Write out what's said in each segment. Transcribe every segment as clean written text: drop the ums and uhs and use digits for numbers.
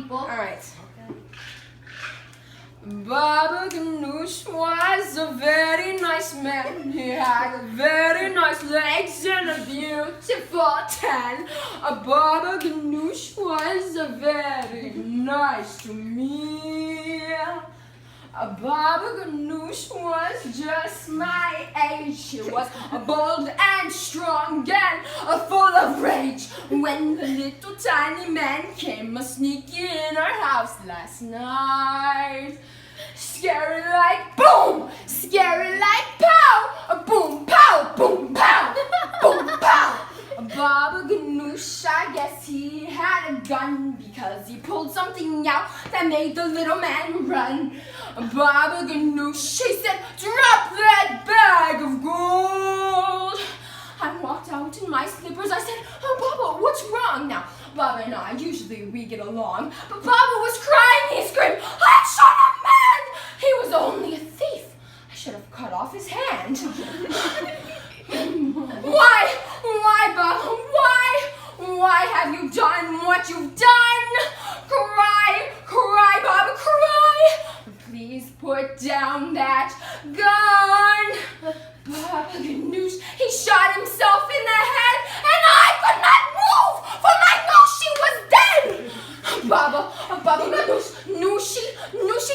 people. All right. Baba Ganoush was a very nice man. He had very nice legs and a beautiful tan. Baba Ganoush was very nice to me. Baba Ganoush was just my age. He was bold and strong and full of rage. When the little tiny man came sneaking in our house last night. Scary like boom, scary like pow, boom pow, boom pow, boom pow. Baba Ganoush, I guess he had a gun because he pulled something out that made the little man run. Baba Ganoush, he said, drop that bag of gold. I walked out in my slippers. I said, oh, Baba, what's wrong? Now, Baba and I, usually we get along, but Baba was crying. He screamed, I shot a man. He was only a thief. I should have cut off his hand. Why, Baba? Why have you done what you've done? Cry, Baba, cry. Please put down that gun. Baba Ganoush, he shot himself in the head, and I could not move, for I knew she was dead. Baba Ganoush, Nooshi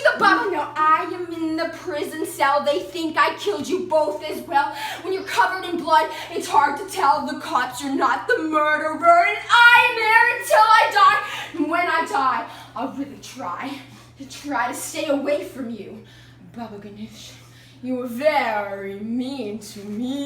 the Baba. Now I am in the prison cell. They think I killed you both as well. When you're covered in blood, it's hard to tell the cops you're not the murderer, and I'm there until I die. And when I die, I'll really try to stay away from you. Baba Ganoush, you were very mean to me.